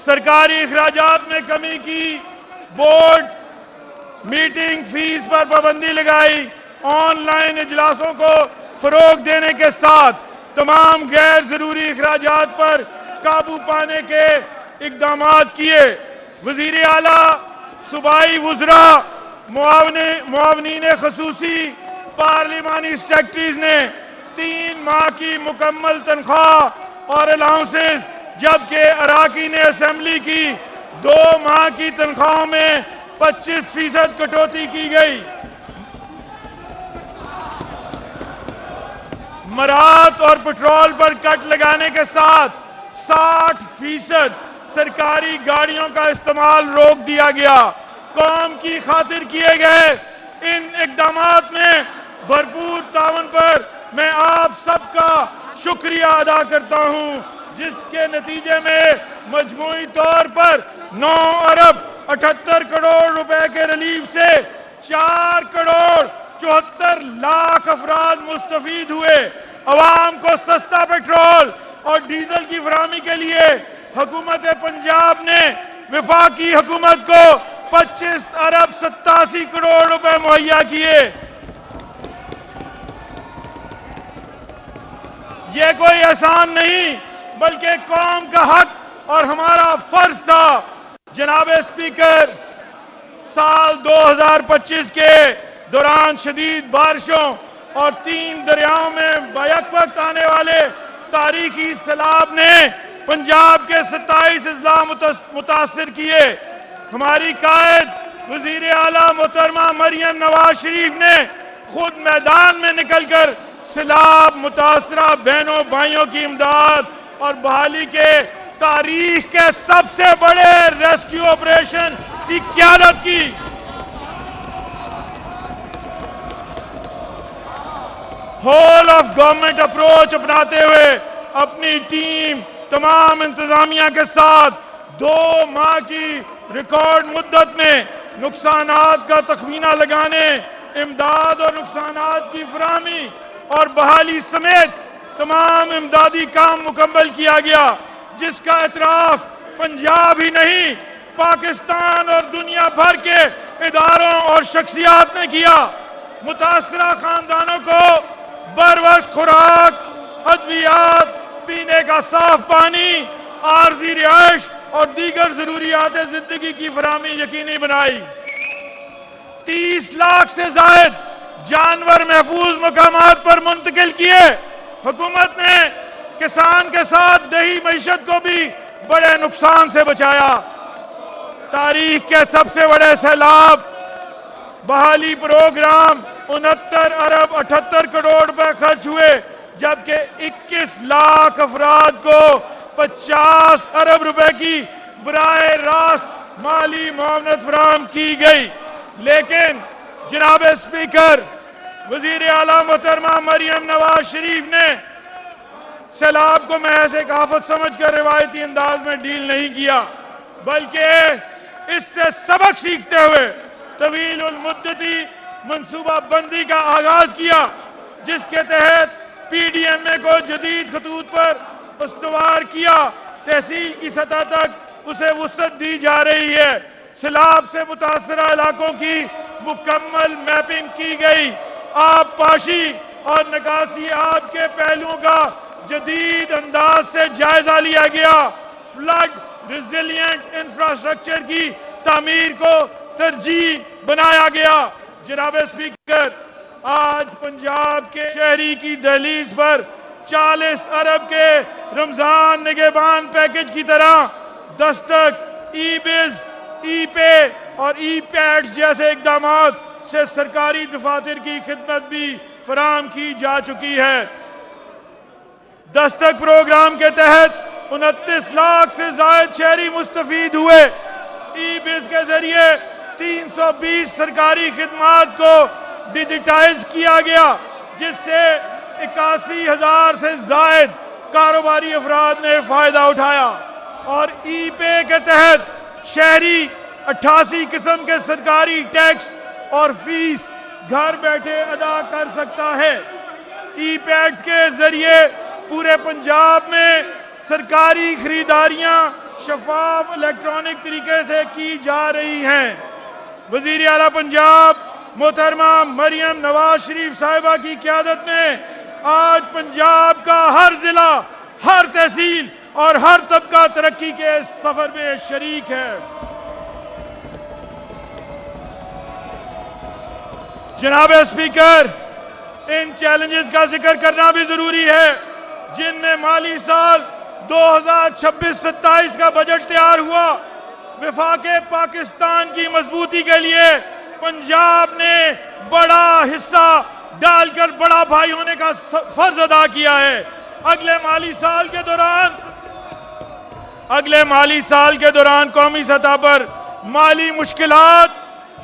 سرکاری اخراجات میں کمی کی، بورڈ میٹنگ فیس پر پابندی لگائی، آن لائن اجلاسوں کو فروغ دینے کے ساتھ تمام غیر ضروری اخراجات پر قابو پانے کے اقدامات کیے۔ وزیر اعلیٰ، صوبائی وزراء، معاونین خصوصی، پارلیمانی سیکرٹریز نے 3 ماہ کی مکمل تنخواہ اور الاؤنسز، جبکہ اراکین اسمبلی کی 2 ماہ کی تنخواہوں میں 25% کٹوتی کی گئی۔ مراعات اور پٹرول پر کٹ لگانے کے ساتھ 60% سرکاری گاڑیوں کا استعمال روک دیا گیا۔ قوم کی خاطر کیے گئے ان اقدامات میں بھرپور تعاون پر میں آپ سب کا شکریہ ادا کرتا ہوں، جس کے نتیجے میں مجموعی طور پر 9 ارب 78 کروڑ روپے کے ریلیف سے 4 کروڑ 74 لاکھ افراد مستفید ہوئے۔ عوام کو سستا پیٹرول اور ڈیزل کی فراہمی کے لیے حکومت پنجاب نے وفاقی حکومت کو 25 ارب 87 کروڑ روپے مہیا کیے۔ یہ کوئی احسان نہیں بلکہ قوم کا حق اور ہمارا فرض تھا۔ جناب اسپیکر، سال 2025 کے دوران شدید بارشوں اور 3 دریاؤں میں بیک وقت آنے والے تاریخی سیلاب نے پنجاب کے 27 اضلاع متاثر کیے۔ ہماری قائد وزیر اعلیٰ محترمہ مریم نواز شریف نے خود میدان میں نکل کر سیلاب متاثرہ بہنوں بھائیوں کی امداد اور بحالی کے تاریخ کے سب سے بڑے ریسکیو آپریشن کی قیادت کی۔ ہول آف گورنمنٹ اپروچ اپناتے ہوئے اپنی ٹیم تمام انتظامیہ کے ساتھ 2 ماہ کی ریکارڈ مدت میں نقصانات کا تخمینہ لگانے، امداد اور نقصانات کی فراہمی اور بحالی سمیت تمام امدادی کام مکمل کیا گیا، جس کا اعتراف پنجاب ہی نہیں پاکستان اور دنیا بھر کے اداروں اور شخصیات نے کیا۔ متاثرہ خاندانوں کو بر وقت خوراک، ادویات، پینے کا صاف پانی، عارضی رہائش اور دیگر ضروریات زندگی کی فراہمی یقینی بنائی۔ 30 لاکھ سے زائد جانور محفوظ مقامات پر منتقل کیے۔ حکومت نے کسان کے ساتھ دیہی معیشت کو بھی بڑے نقصان سے بچایا۔ تاریخ کے سب سے بڑے سیلاب بحالی پروگرام 69 ارب 78 کروڑ روپے خرچ ہوئے، جبکہ 21 لاکھ افراد کو 50 ارب روپے کی براہ راست مالی معاونت فراہم کی گئی۔ لیکن جناب اسپیکر، وزیر اعلیٰ محترمہ مریم نواز شریف نے سیلاب کو محض ایک آفت سمجھ کر روایتی انداز میں ڈیل نہیں کیا، بلکہ اس سے سبق سیکھتے ہوئے طویل المدتی منصوبہ بندی کا آغاز کیا، جس کے تحت پی ڈی ایم اے کو جدید خطوط پر استوار کیا، تحصیل کی سطح تک اسے وسعت دی جا رہی ہے۔ سیلاب سے متاثرہ علاقوں کی مکمل میپنگ کی گئی، آب پاشی اور نکاسی آب کے پہلوؤں کا جدید انداز سے جائزہ لیا گیا، فلڈ ریزیلینٹ انفراسٹرکچر کی تعمیر کو ترجیح بنایا گیا۔ جناب اسپیکر، آج پنجاب کے شہری کی دہلیز پر 40 ارب کے رمضان نگہبان پیکج کی طرح دستک، ای بیز، ای پے اور ای پیڈز جیسے اقدامات سے سرکاری دفاتر کی خدمت بھی فراہم کی جا چکی ہے۔ دستک پروگرام کے تحت 29 لاکھ سے زائد شہری مستفید ہوئے۔ ای بیز کے ذریعے 320 سرکاری خدمات کو ڈیجیٹائز کیا گیا، جس سے 81,000 سے زائد کاروباری افراد نے فائدہ اٹھایا، اور ای پے کے تحت شہری 88 قسم کے سرکاری ٹیکس اور فیس گھر بیٹھے ادا کر سکتا ہے۔ ای پیڈز کے ذریعے پورے پنجاب میں سرکاری خریداریاں شفاف الیکٹرانک طریقے سے کی جا رہی ہیں۔ وزیر اعلیٰ پنجاب محترمہ مریم نواز شریف صاحبہ کی قیادت میں آج پنجاب کا ہر ضلع، ہر تحصیل اور ہر طبقہ ترقی کے سفر میں شریک ہے۔ جناب اسپیکر، ان چیلنجز کا ذکر کرنا بھی ضروری ہے جن میں مالی سال 2026-27 کا بجٹ تیار ہوا۔ وفاق پاکستان کی مضبوطی کے لیے پنجاب نے بڑا حصہ ڈال کر بڑا بھائی ہونے کا فرض ادا کیا ہے۔ اگلے مالی سال کے دوران قومی سطح پر مالی مشکلات،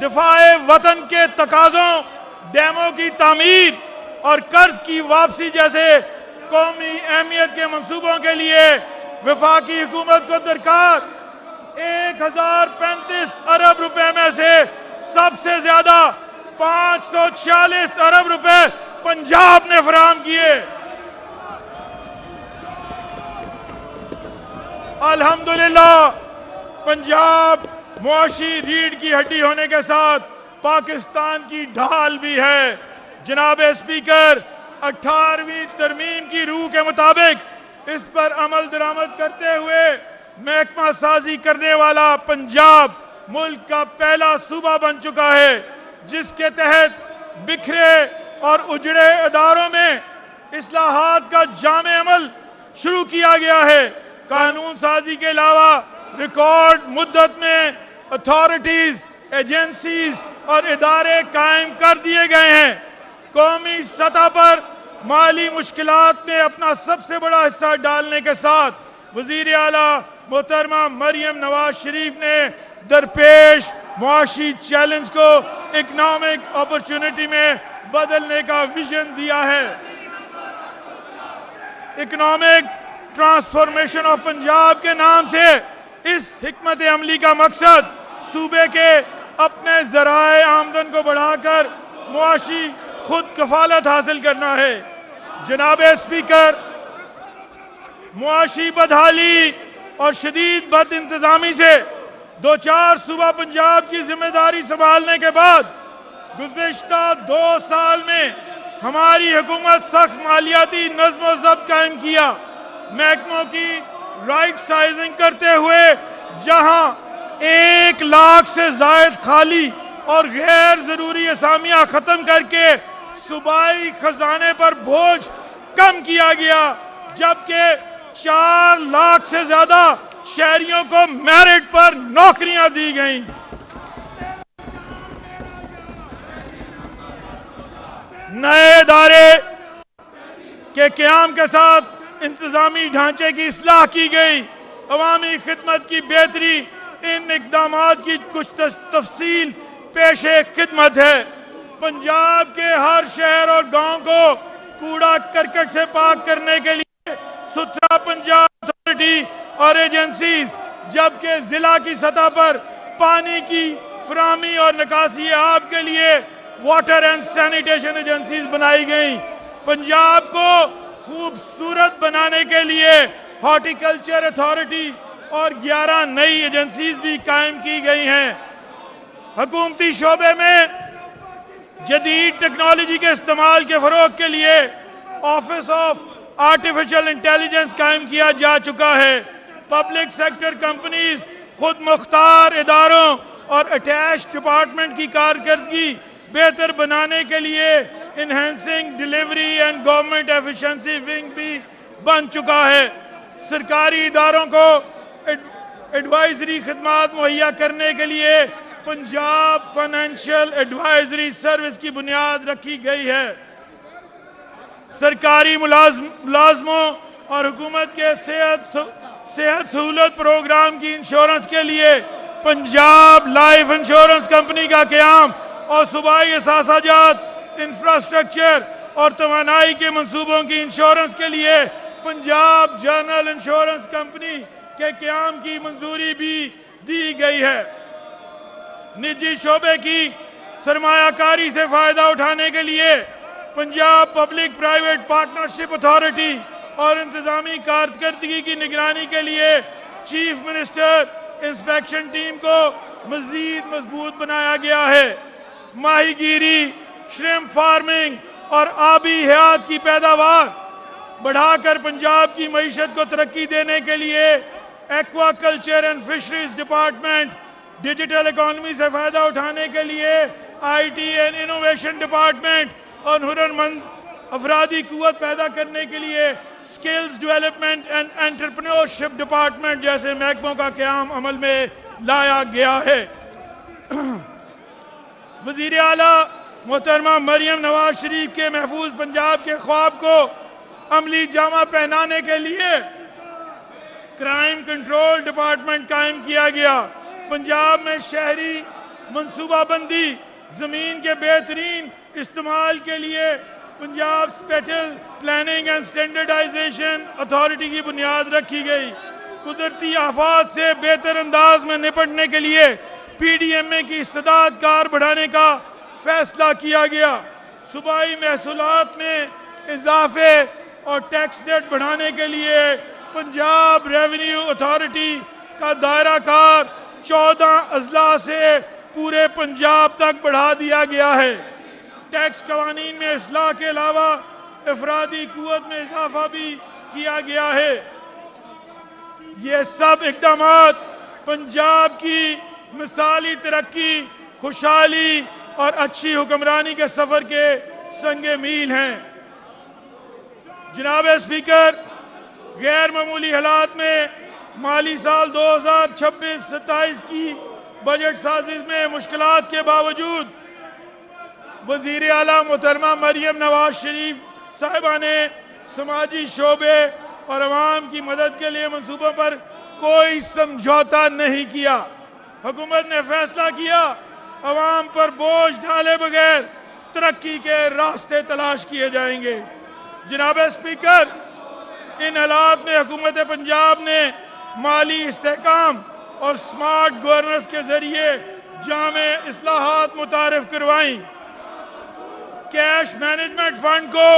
دفاع وطن کے تقاضوں، ڈیموں کی تعمیر اور قرض کی واپسی جیسے قومی اہمیت کے منصوبوں کے لیے وفاقی حکومت کو درکار 1035 ارب روپے میں سے سب سے زیادہ 546 ارب روپے پنجاب نے فراہم کیے۔ الحمدللہ پنجاب معاشی ریڑھ کی ہڈی ہونے کے ساتھ پاکستان کی ڈھال بھی ہے۔ جناب اسپیکر، 18ویں ترمیم کی روح کے مطابق اس پر عمل درآمد کرتے ہوئے محکمہ سازی کرنے والا پنجاب ملک کا پہلا صوبہ بن چکا ہے، جس کے تحت بکھرے اور اجڑے اداروں میں اصلاحات کا جامع عمل شروع کیا گیا ہے۔ قانون سازی کے علاوہ ریکارڈ مدت میں اتھارٹیز، ایجنسیز اور ادارے قائم کر دیے گئے ہیں۔ قومی سطح پر مالی مشکلات میں اپنا سب سے بڑا حصہ ڈالنے کے ساتھ وزیر اعلیٰ محترمہ مریم نواز شریف نے درپیش معاشی چیلنج کو اکنامک اپرچونٹی میں بدلنے کا ویژن دیا ہے۔ اکنامک ٹرانسفارمیشن آف پنجاب کے نام سے اس حکمت عملی کا مقصد صوبے کے اپنے ذرائع آمدن کو بڑھا کر معاشی خود کفالت حاصل کرنا ہے۔ جناب اسپیکر، معاشی بدحالی اور شدید بد انتظامی سے دوچار صوبہ پنجاب کی ذمہ داری سنبھالنے کے بعد گزشتہ 2 سال میں ہماری حکومت سخت مالیاتی نظم و ضبط قائم کیا، محکموں کی رائٹ سائزنگ کرتے ہوئے جہاں 1 لاکھ سے زائد خالی اور غیر ضروری اسامیاں ختم کر کے صوبائی خزانے پر بوجھ کم کیا گیا، جبکہ 4 لاکھ سے زیادہ شہریوں کو میرٹ پر نوکریاں دی گئیں۔ نئے ادارے کے قیام کے ساتھ انتظامی ڈھانچے کی اصلاح کی گئی، عوامی خدمت کی بہتری، ان اقدامات کی کچھ تفصیل پیش خدمت ہے۔ پنجاب کے ہر شہر اور گاؤں کو کوڑا کرکٹ سے پاک کرنے کے لیے ستھرا پنجاب اتھارٹی اور ایجنسیز، جبکہ ضلع کی سطح پر پانی کی فراہمی اور نکاسی آب کے لیے واٹر اینڈ سینیٹیشن ایجنسیز بنائی گئیں۔ پنجاب کو خوبصورت بنانے کے لیے ہارٹیکلچر اتھارٹی اور 11 نئی ایجنسیز بھی قائم کی گئی ہیں۔ حکومتی شعبے میں جدید ٹیکنالوجی کے استعمال کے فروغ کے لیے آفس آف آرٹیفیشل انٹیلیجنس قائم کیا جا چکا ہے۔ پبلک سیکٹر کمپنیز، خود مختار اداروں اور اٹیچ ڈپارٹمنٹ کی کارکردگی بہتر بنانے کے لیے enhancing delivery and government efficiency wing بھی بن چکا ہے۔ سرکاری اداروں کو ایڈوائزری خدمات مہیا کرنے کے لیے پنجاب فائنینشل ایڈوائزری سروس کی بنیاد رکھی گئی ہے۔ سرکاری ملازموں اور حکومت کے صحت سہولت پروگرام کی انشورنس کے لیے پنجاب لائف انشورنس کمپنی کا قیام اور صوبائی اثاثہ جات، انفراسٹرکچر اور توانائی کے منصوبوں کی انشورنس کے لیے پنجاب جنرل انشورنس کمپنی کے قیام کی منظوری بھی دی گئی ہے۔ نجی شعبے کی سرمایہ کاری سے فائدہ اٹھانے کے لیے Punjab public private partnership authority اور انتظامی کارکردگی کی نگرانی کے لیے چیف منسٹر انسپیکشن ٹیم کو مزید مضبوط بنایا گیا ہے۔ ماہی گیری، شرمپ فارمنگ اور آبی حیات کی پیداوار بڑھا کر پنجاب کی معیشت کو ترقی دینے کے لیے aqua culture and fisheries department, digital economy سے فائدہ اٹھانے کے لیے I T and innovation department اور ہنرمند افرادی قوت پیدا کرنے کے لیے skills development and entrepreneurship department جیسے محکموں کا قیام عمل میں لایا گیا ہے۔ وزیر اعلیٰ محترمہ مریم نواز شریف کے محفوظ پنجاب کے خواب کو عملی جامہ پہنانے کے لیے کرائم کنٹرول ڈپارٹمنٹ قائم کیا گیا۔ پنجاب میں شہری منصوبہ بندی، زمین کے بہترین استعمال کے لیے Punjab special planning and standardisation authority کی بنیاد رکھی گئی۔ قدرتی آفات سے بہتر انداز میں نپٹنے کے لیے پی ڈی ایم اے کی استعداد کار بڑھانے کا فیصلہ کیا گیا۔ صوبائی محصولات میں اضافے اور ٹیکس ریٹ بڑھانے کے لیے پنجاب ریونیو اتھارٹی کا دائرہ کار 14 اضلاع سے پورے پنجاب تک بڑھا دیا گیا ہے۔ ٹیکس قوانین میں اصلاح کے علاوہ افرادی قوت میں اضافہ بھی کیا گیا ہے۔ یہ سب اقدامات پنجاب کی مثالی ترقی، خوشحالی اور اچھی حکمرانی کے سفر کے سنگ میل ہیں۔ جناب اسپیکر، غیر معمولی حالات میں مالی سال 2026-27 کی بجٹ سازی میں مشکلات کے باوجود وزیر اعلیٰ محترمہ مریم نواز شریف صاحبہ نے سماجی شعبے اور عوام کی مدد کے لیے منصوبوں پر کوئی سمجھوتہ نہیں کیا۔ حکومت نے فیصلہ کیا عوام پر بوجھ ڈالے بغیر ترقی کے راستے تلاش کیے جائیں گے۔ جناب اسپیکر، ان حالات میں حکومت پنجاب نے مالی استحکام اور سمارٹ گورننس کے ذریعے جامع اصلاحات متعارف کروائیں۔ کیش مینجمنٹ فنڈ کو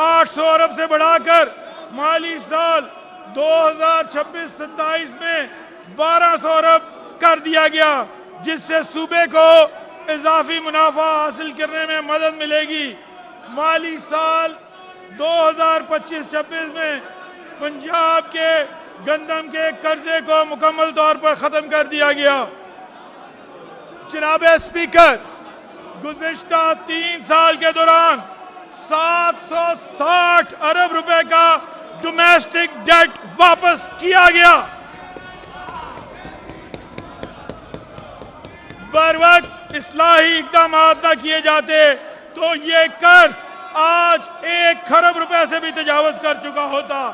800 ارب سے بڑھا کر مالی سال 2026-27 میں 1200 ارب کر دیا گیا، جس سے صوبے کو اضافی منافع حاصل کرنے میں مدد ملے گی۔ مالی سال 2025-26 میں پنجاب کے گندم کے قرضے کو مکمل طور پر ختم کر دیا گیا۔ جناب اسپیکر، گزشتہ 3 سال کے دوران 760 ارب روپے کا ڈومیسٹک ڈیٹ واپس کیا گیا۔ بر وقت اصلاحی اقدامات نہ کیے جاتے تو یہ قرض آج 1 کھرب روپے سے بھی تجاوز کر چکا ہوتا۔